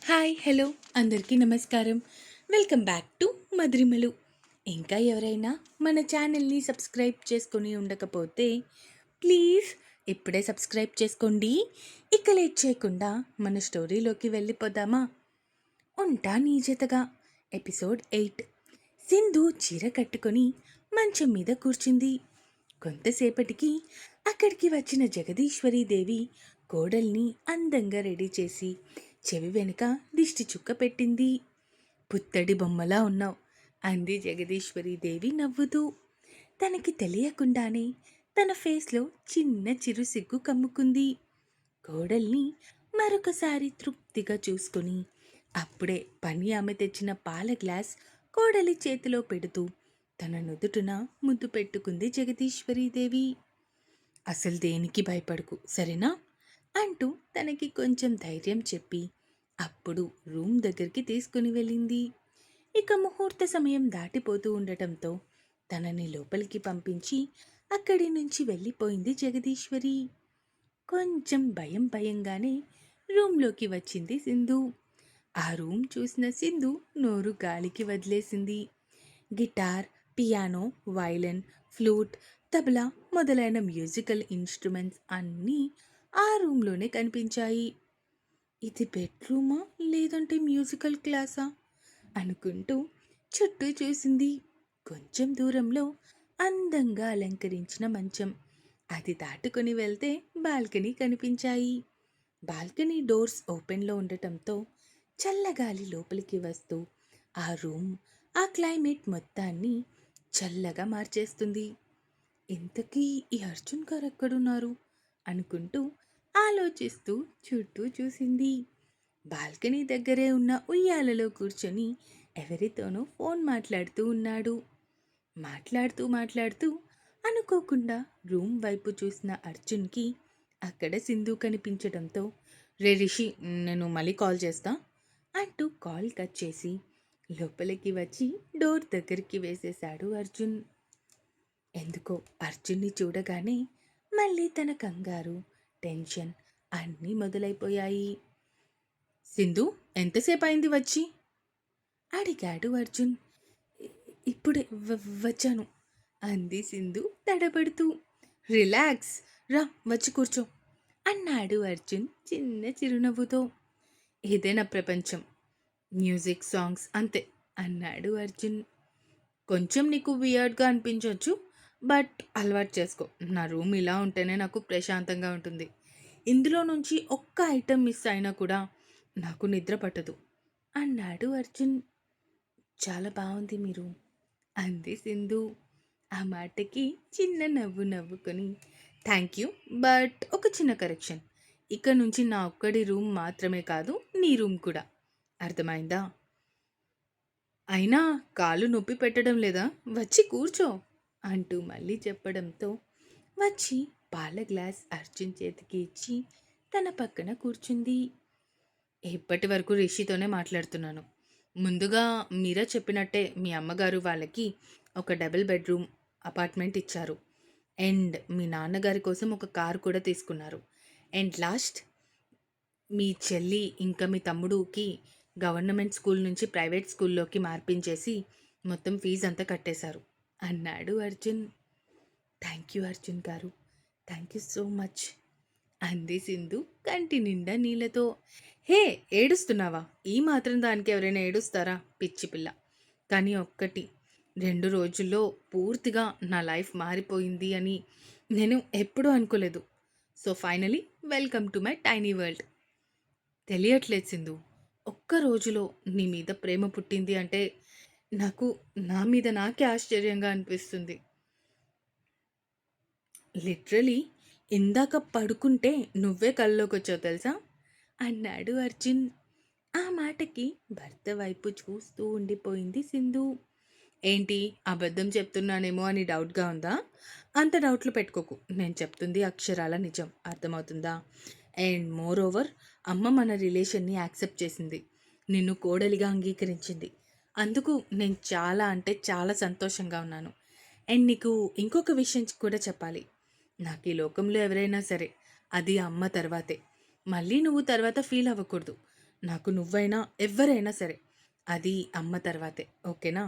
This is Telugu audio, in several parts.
హాయ్ హలో అందరికీ నమస్కారం. Welcome back to Madhurimalu. ఇంకా ఎవరైనా మన ఛానల్ని సబ్స్క్రైబ్ చేసుకొని ఉండకపోతే ప్లీజ్ ఇప్పుడే సబ్స్క్రైబ్ చేసుకోండి. ఇక లేట్ చేయకుండా మన స్టోరీలోకి వెళ్ళిపోదామా? ఉంటా నీ జతగా ఎపిసోడ్ 8. సింధు చీర కట్టుకొని మంచం మీద కూర్చుంది. కొంతసేపటికి అక్కడికి వచ్చిన జగదీశ్వరీదేవి కోడల్ని అందంగా రెడీ చేసి చెవి వెనుక దిష్టి చుక్క పెట్టింది. పుత్తడి బొమ్మలా ఉన్నావు అంది జగదీశ్వరీదేవి నవ్వుతూ. తనకి తెలియకుండానే తన ఫేస్లో చిన్న చిరు సిగ్గు కమ్ముకుంది. కోడల్ని మరొకసారి తృప్తిగా చూసుకుని అప్పుడే పని ఆమె తెచ్చిన పాల గ్లాస్ కోడలి చేతిలో పెడుతూ తన నుదుటున ముద్దు పెట్టుకుంది జగదీశ్వరీదేవి. అసలు దేనికి భయపడకు సరేనా అంటూ తనకి కొంచెం ధైర్యం చెప్పి అప్పుడు రూమ్ దగ్గరికి తీసుకుని వెళ్ళింది. ఇక ముహూర్త సమయం దాటిపోతూ ఉండటంతో తనని లోపలికి పంపించి అక్కడి నుంచి వెళ్ళిపోయింది జగదీశ్వరి. కొంచెం భయంగానే రూమ్లోకి వచ్చింది సింధు. ఆ రూమ్ చూసిన సింధు నోరు గాలికి వదిలేసింది. గిటార్, పియానో, వైలన్, ఫ్లూట్, తబలా మొదలైన మ్యూజికల్ ఇన్స్ట్రుమెంట్స్ అన్నీ ఆ రూమ్లోనే కనిపించాయి. ఇది బెడ్రూమా లేదంటే మ్యూజికల్ క్లాసా అనుకుంటూ చుట్టూ చూసింది. కొంచెం దూరంలో అందంగా అలంకరించిన మంచం, అది దాటుకుని వెళ్తే బాల్కనీ కనిపించాయి. బాల్కనీ డోర్స్ ఓపెన్లో ఉండటంతో చల్లగాలి లోపలికి వస్తూ ఆ రూమ్, ఆ క్లైమేట్ మొత్తాన్ని చల్లగా మార్చేస్తుంది. ఇంతకీ ఈ అర్జున్ గారు ఎక్కడున్నారు అనుకుంటూ ఆలోచిస్తూ చుట్టూ చూసింది. బాల్కనీ దగ్గరే ఉన్న ఉయ్యాలలో కూర్చొని ఎవరితోనో ఫోన్ మాట్లాడుతూ ఉన్నాడు. మాట్లాడుతూ అనుకోకుండా రూమ్ వైపు చూసిన అర్జున్కి అక్కడ సింధు కనిపించడంతో, రే రిషి, నేను మళ్ళీ కాల్ చేస్తా అంటూ కాల్ కట్ చేసి లోపలికి వచ్చి డోర్ దగ్గరికి వేసేశాడు అర్జున్. ఎందుకో అర్జున్ని చూడగానే మళ్ళీ తన కంగారు, టెన్షన్ అన్నీ మొదలైపోయాయి. సింధు, ఎంతసేపు అయింది వచ్చి అడిగాడు అర్జున్. ఇప్పుడే వచ్చాను అంది సింధు తడబడుతూ. రిలాక్స్, రా వచ్చి కూర్చో అన్నాడు అర్జున్ చిన్న చిరునవ్వుతో. ఇదే నా ప్రపంచం, మ్యూజిక్, సాంగ్స్ అంతే అన్నాడు అర్జున్. కొంచెం నీకు వియర్డ్గా అనిపించవచ్చు, బట్ అలవాటు చేసుకో. నా రూమ్ ఇలా ఉంటేనే నాకు ప్రశాంతంగా ఉంటుంది. ఇందులో నుంచి ఒక్క ఐటెం మిస్ అయినా కూడా నాకు నిద్ర పట్టదు అన్నాడు అర్జున్. చాలా బాగుంది మీరు అంది సింధు. ఆ మాటకి చిన్న నవ్వు నవ్వుకొని, థ్యాంక్ యూ, బట్ ఒక చిన్న కరెక్షన్. ఇక నుంచి నా ఒక్కడి రూమ్ మాత్రమే కాదు, నీ రూమ్ కూడా, అర్థమైందా? అయినా కాలు నొప్పి పెట్టడం లేదా, వచ్చి కూర్చో అంటూ మళ్ళీ చెప్పడంతో వచ్చి పాల గ్లాస్ అర్జున్ చేతికి ఇచ్చి తన పక్కన కూర్చుంది. ఇప్పటి వరకు రిషితోనే మాట్లాడుతున్నాను. ముందుగా మీరా చెప్పినట్టే మీ అమ్మగారు వాళ్ళకి ఒక డబుల్ బెడ్రూమ్ అపార్ట్మెంట్ ఇచ్చారు. అండ్ మీ నాన్నగారి కోసం ఒక కారు కూడా తీసుకున్నారు. అండ్ లాస్ట్, మీ చెల్లి ఇంకా మీ తమ్ముడుకి గవర్నమెంట్ స్కూల్ నుంచి ప్రైవేట్ స్కూల్లోకి మార్పించేసి మొత్తం ఫీజు అంతా కట్టేశారు అన్నాడు అర్జున్. థ్యాంక్ యూ అర్జున్ గారు, థ్యాంక్ యూ సో మచ్ అంది సింధు కంటి నిండా నీళ్ళతో. హే, ఏడుస్తున్నావా? ఈ మాత్రం దానికి ఎవరైనా ఏడుస్తారా పిచ్చి పిల్ల. కానీ 1-2 రోజుల్లో పూర్తిగా నా లైఫ్ మారిపోయింది అని నేను ఎప్పుడూ అనుకోలేదు. So finally welcome to my tiny world. తెలియట్లేదు సింధు, ఒక్క రోజులో నీ మీద ప్రేమ పుట్టింది అంటే నాకు నా మీద నాకే ఆశ్చర్యంగా అనిపిస్తుంది. లిటరలీ ఇందాక పడుకుంటే నువ్వే కల్లోకి వచ్చావు తెలుసా అన్నాడు అర్జున్. ఆ మాటకి భర్త వైపు చూస్తూ ఉండిపోయింది సింధు. ఏంటి, అబద్ధం చెప్తున్నానేమో అని డౌట్గా ఉందా? అంత డౌట్లు పెట్టుకోకు, నేను చెప్తుంది అక్షరాల నిజం, అర్థమవుతుందా? అండ్ మోర్ ఓవర్, అమ్మ మన రిలేషన్ని యాక్సెప్ట్ చేసింది, నిన్ను కోడలిగా అంగీకరించింది. అందుకు నేను చాలా అంటే చాలా సంతోషంగా ఉన్నాను. అండ్ నీకు ఇంకొక విషయం కూడా చెప్పాలి. నాకు ఈ లోకంలో ఎవరైనా సరే అది అమ్మ తర్వాతే. మళ్ళీ నువ్వు తర్వాత ఫీల్ అవ్వకూడదు. నాకు నువ్వైనా ఎవ్వరైనా సరే అది అమ్మ తర్వాతే ఓకేనా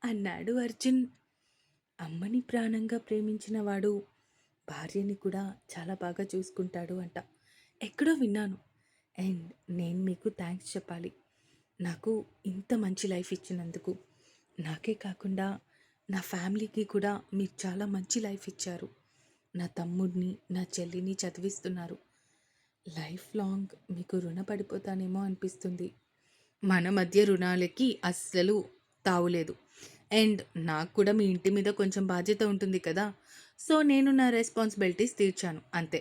అన్నాడు అర్జున్. అమ్మని ప్రాణంగా ప్రేమించిన వాడు భార్యని కూడా చాలా బాగా చూసుకుంటాడు అంట. ఎక్కడో విన్నాను. అండ్ నేను మీకు థ్యాంక్స్ చెప్పాలి. నాకు ఇంత మంచి లైఫ్ ఇచ్చినందుకు. నాకే కాకుండా నా ఫ్యామిలీకి కూడా మీరు చాలా మంచి లైఫ్ ఇచ్చారు. నా తమ్ముడిని, నా చెల్లిని చదివిస్తున్నారు. లైఫ్ లాంగ్ మీకు రుణపడిపోతానేమో అనిపిస్తుంది. మన మధ్య రుణాలకి అస్సలు తావులేదు. అండ్ నాకు కూడా మీ ఇంటి మీద కొంచెం బాధ్యత ఉంటుంది కదా! సో, నేను నా రెస్పాన్సిబిలిటీస్ తీర్చాను అంతే.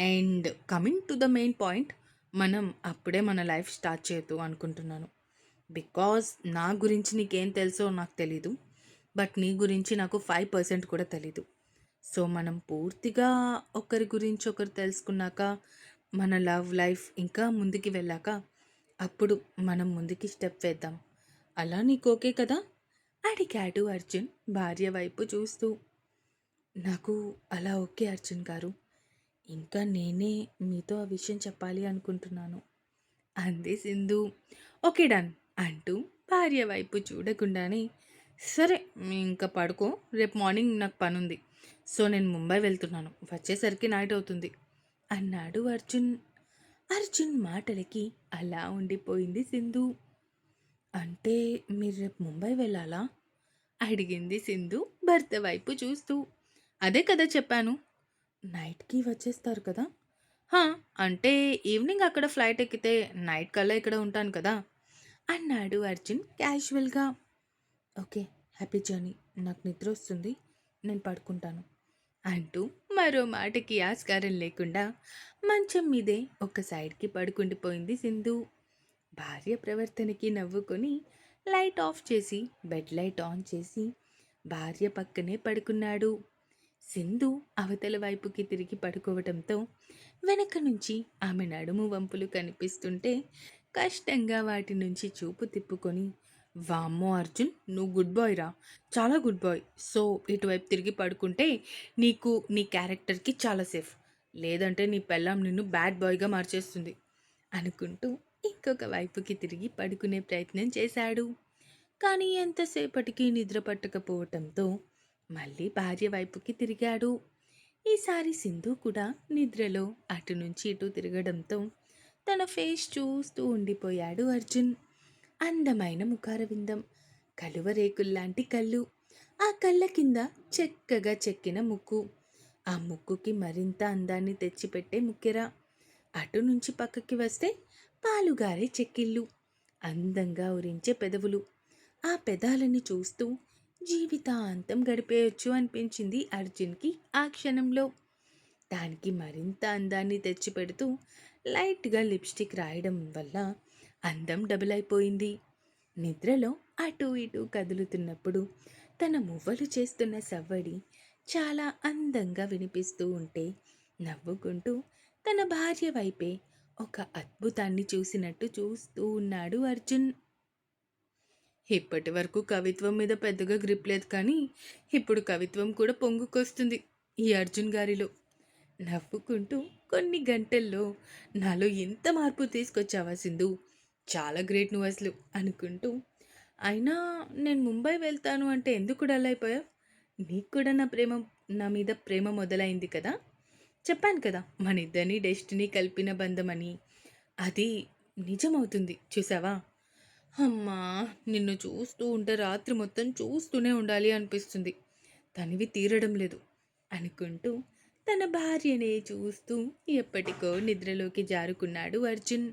And coming to the main point, మనం అప్పుడే మన లైఫ్ స్టార్ట్ చేయొద్దు అనుకుంటున్నాను. బికాజ్ నా గురించి నీకేం తెలుసో నాకు తెలీదు. బట్ నీ గురించి నాకు 5% కూడా తెలీదు. సో, మనం పూర్తిగా ఒకరి గురించి ఒకరు తెలుసుకున్నాక, మన లవ్ లైఫ్ ఇంకా ముందుకి వెళ్ళాక, అప్పుడు మనం ముందుకి స్టెప్ వేద్దాం. అలా నీకు ఓకే కదా? అడిగాడు అర్జున్ భార్య వైపు చూస్తూ. నాకు అలా ఓకే అర్జున్ గారు. ఇంకా నేనే మీతో ఆ విషయం చెప్పాలి అనుకుంటున్నాను అంది సింధు. ఓకే డన్ అంటూ భార్య వైపు చూడకుండానే సరే ఇంకా పడుకో, రేపు మార్నింగ్ నాకు పనుంది. సో నేను ముంబై వెళ్తున్నాను, వచ్చేసరికి నైట్ అవుతుంది అన్నాడు అర్జున్. అర్జున్ మాటలకి అలా ఉండిపోయింది సింధు. అంటే మీరు రేపు ముంబై వెళ్ళాలా అడిగింది సింధు భర్త వైపు చూస్తూ. అదే కదా చెప్పాను, నైట్కి వచ్చేస్తారు కదా. హా, అంటే ఈవినింగ్ అక్కడ ఫ్లైట్ ఎక్కితే నైట్ కల్లా ఇక్కడ ఉంటాను కదా అన్నాడు అర్జున్ క్యాజువల్గా. Okay, happy journey. నాకు నిద్ర వస్తుంది, నేను పడుకుంటాను అంటూ మరో మాటకి ఆస్కారం లేకుండా మంచం మీదే ఒక సైడ్కి పడుకుండిపోయింది సింధు. భార్య ప్రవర్తనకి నవ్వుకొని లైట్ ఆఫ్ చేసి బెడ్ లైట్ ఆన్ చేసి భార్య పక్కనే పడుకున్నాడు. సింధు అవతల వైపుకి తిరిగి పడుకోవటంతో వెనక నుంచి ఆమె నడుము వంపులు కనిపిస్తుంటే కష్టంగా వాటి నుంచి చూపు తిప్పుకొని, వామ్మో అర్జున్, నువ్వు గుడ్ బాయ్ రా, చాలా గుడ్ బాయ్. సో ఇటువైపు తిరిగి పడుకుంటే నీకు నీ క్యారెక్టర్కి చాలా సేఫ్, లేదంటే నీ పెళ్ళాం నిన్ను బ్యాడ్ బాయ్గా మార్చేస్తుంది అనుకుంటూ ఇంకొక వైపుకి తిరిగి పడుకునే ప్రయత్నం చేశాడు. కానీ ఎంతసేపటికి నిద్ర పట్టకపోవటంతో మళ్ళీ భార్య వైపుకి తిరిగాడు. ఈసారి సింధు కూడా నిద్రలో అటు నుంచి ఇటు తిరగడంతో తన ఫేస్ చూస్తూ ఉండిపోయాడు అర్జున్. అందమైన ముఖారవిందం, కలువ రేకుల్లాంటి కళ్ళు, ఆ కళ్ళ కింద చక్కగా చెక్కిన ముక్కు, ఆ ముక్కుకి మరింత అందాన్ని తెచ్చిపెట్టే ముక్కెర, అటు నుంచి పక్కకి వస్తే పాలుగారే చెక్కిళ్ళు, అందంగా ఉరించే పెదవులు. ఆ పెదాలని చూస్తూ జీవితాంతం గడిపేయొచ్చు అనిపించింది అర్జున్కి ఆ క్షణంలో. దానికి మరింత అందాన్ని తెచ్చిపెడుతూ లైట్గా లిప్స్టిక్ రాయడం వల్ల అందం డబుల్ అయిపోయింది. నిద్రలో అటూ ఇటూ కదులుతున్నప్పుడు తన మువ్వలు చేస్తున్న సవ్వడి చాలా అందంగా వినిపిస్తూ ఉంటే నవ్వుకుంటూ తన భార్య వైపే ఒక అద్భుతాన్ని చూసినట్టు చూస్తూ ఉన్నాడు అర్జున్. ఇప్పటి వరకు కవిత్వం మీద పెద్దగా గ్రిప్ లేదు కానీ ఇప్పుడు కవిత్వం కూడా పొంగుకొస్తుంది ఈ అర్జున్ గారిలో. నవ్వుకుంటూ కొన్ని గంటల్లో నాలో ఎంత మార్పు తీసుకొచ్చావా సింధు, చాలా గ్రేట్ నువ్వు అసలు అనుకుంటూ. అయినా నేను ముంబై వెళ్తాను అంటే ఎందుకు డల్ అయిపోయావు? నీకు కూడా నా మీద ప్రేమ మొదలైంది కదా. చెప్పాను కదా మన ఇద్దరిని డెస్టినీ కలిపిన బంధమని. అది నిజమవుతుంది చూసావా. అమ్మా, నిన్ను చూస్తూ ఉంటే రాత్రి మొత్తం చూస్తూనే ఉండాలి అనిపిస్తుంది, తనివి తీరడం లేదు అనుకుంటూ తన భార్యనే చూస్తూ ఎప్పటికో నిద్రలోకి జారుకున్నాడు అర్జున్.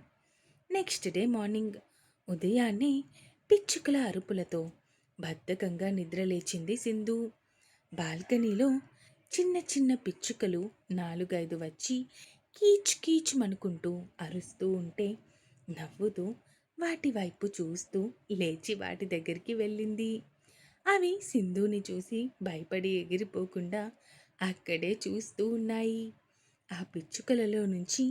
నెక్స్ట్ డే మార్నింగ్ ఉదయాన్నే పిచ్చుకల అరుపులతో బద్ధకంగా నిద్రలేచింది సింధు. బాల్కనీలో చిన్న చిన్న పిచ్చుకలు 4-5 వచ్చి కీచ్ కీచ్ మనుకుంటూ అరుస్తూ ఉంటే నవ్వుతూ వాటి వైపు చూస్తూ లేచి వాటి దగ్గరికి వెళ్ళింది. అవి సింధుని చూసి భయపడి ఎగిరిపోకుండా అక్కడే చూస్తూ ఉన్నాయి. ఆ పిచ్చుకలలో నుంచి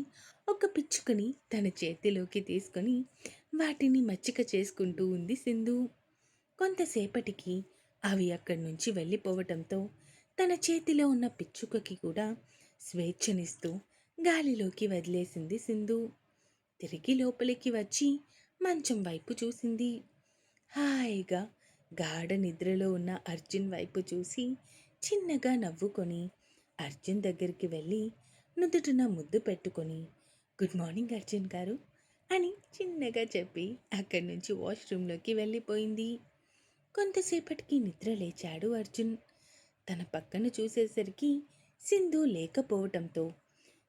ఒక పిచ్చుకని తన చేతిలోకి తీసుకొని వాటిని మచ్చిక చేసుకుంటూ ఉంది సింధు. కొంతసేపటికి అవి అక్కడి నుంచి వెళ్ళిపోవటంతో తన చేతిలో ఉన్న పిచ్చుకకి కూడా స్వేచ్ఛనిస్తూ గాలిలోకి వదిలేసింది సింధు. తిరిగి లోపలికి వచ్చి మంచం వైపు చూసింది. హాయిగా గాఢ నిద్రలో ఉన్న అర్జున్ వైపు చూసి చిన్నగా నవ్వుకొని అర్జున్ దగ్గరికి వెళ్ళి నుదుటిన ముద్దు పెట్టుకొని గుడ్ మార్నింగ్ అర్జున్ గారు అని చిన్నగా చెప్పి అక్కడి నుంచి వాష్రూమ్లోకి వెళ్ళిపోయింది. కొంతసేపటికి నిద్ర లేచాడు అర్జున్. తన పక్కన చూసేసరికి సింధు లేకపోవటంతో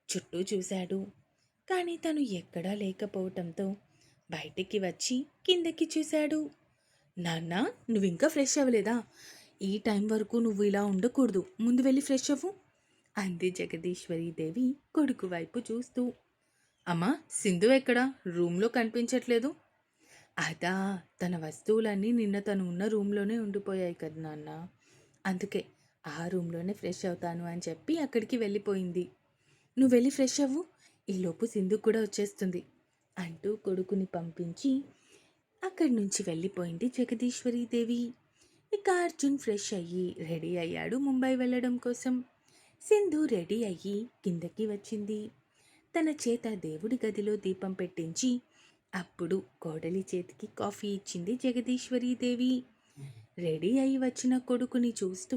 చుట్టూ చూశాడు. కానీ తను ఎక్కడా లేకపోవటంతో బయటికి వచ్చి కిందకి చూశాడు. నాన్న, నువ్వింకా ఫ్రెష్ అవ్వలేదా? ఈ టైం వరకు నువ్వు ఇలా ఉండకూడదు, ముందు వెళ్ళి ఫ్రెష్ అవ్వు అంది జగదీశ్వరీదేవి కొడుకు వైపు చూస్తూ. అమ్మా, సింధు ఎక్కడా? రూమ్లో కనిపించట్లేదు. అదా, తన వస్తువులన్నీ నిన్న తను ఉన్న రూమ్లోనే ఉండిపోయాయి కదా నాన్న, అందుకే ఆ రూమ్లోనే ఫ్రెష్ అవుతాను అని చెప్పి అక్కడికి వెళ్ళిపోయింది. నువ్వు వెళ్ళి ఫ్రెష్ అవ్వు, ఈలోపు సింధు కూడా వచ్చేస్తుంది అంటూ కొడుకుని పంపించి అక్కడి నుంచి వెళ్ళిపోయింది జగదీశ్వరీదేవి. ఇక అర్జున్ ఫ్రెష్ అయ్యి రెడీ అయ్యాడు ముంబై వెళ్ళడం కోసం. సింధు రెడీ అయ్యి కిందకి వచ్చింది. తన చేత దేవుడి గదిలో దీపం పెట్టించి అప్పుడు కోడలి చేతికి కాఫీ ఇచ్చింది జగదీశ్వరీదేవి. రెడీ అయి వచ్చిన కొడుకుని చూస్తూ,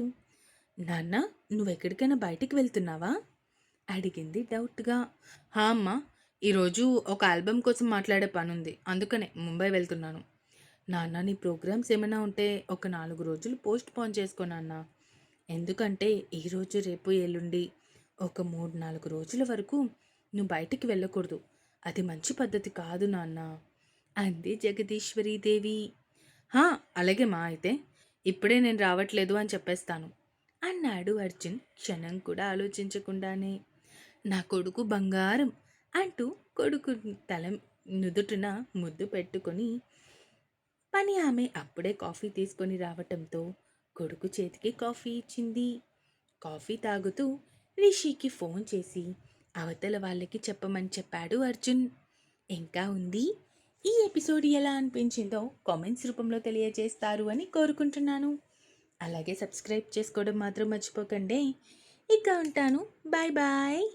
నాన్న, నువ్వెక్కడికైనా బయటికి వెళ్తున్నావా అడిగింది డౌట్గా. హా అమ్మా, ఈరోజు ఒక ఆల్బమ్ కోసం మాట్లాడే పనుంది, అందుకనే ముంబై వెళ్తున్నాను. నాన్న, నీ ప్రోగ్రామ్స్ ఏమైనా ఉంటే ఒక 4 రోజులు పోస్ట్ పోన్ చేసుకో నాన్న. ఎందుకంటే ఈరోజు రేపు ఎల్లుండి ఒక 3-4 రోజుల వరకు నువ్వు బయటికి వెళ్ళకూడదు. అది మంచి పద్ధతి కాదు నాన్న అంది జగదీశ్వరీదేవి. హా, అలాగే మా, అయితే ఇప్పుడే నేను రావట్లేదు అని చెప్పేస్తాను అన్నాడు అర్జున్ క్షణం కూడా ఆలోచించకుండానే. నా కొడుకు బంగారం అంటూ కొడుకు తల నుదుటిన ముద్దు పెట్టుకొని పని ఆమె అప్పుడే కాఫీ తీసుకొని రావటంతో కొడుకు చేతికి కాఫీ ఇచ్చింది. కాఫీ తాగుతూ రిషికి ఫోన్ చేసి అవతల వాళ్ళకి చెప్పమని చెప్పాడు అర్జున్. ఇంకా ఉంది. ఈ ఎపిసోడ్ ఎలా అనిపించిందో కామెంట్స్ రూపంలో తెలియజేస్తారు అని కోరుకుంటున్నాను. అలాగే సబ్స్క్రైబ్ చేసుకోవడం మాత్రం మర్చిపోకండి. ఇక ఉంటాను. Bye bye.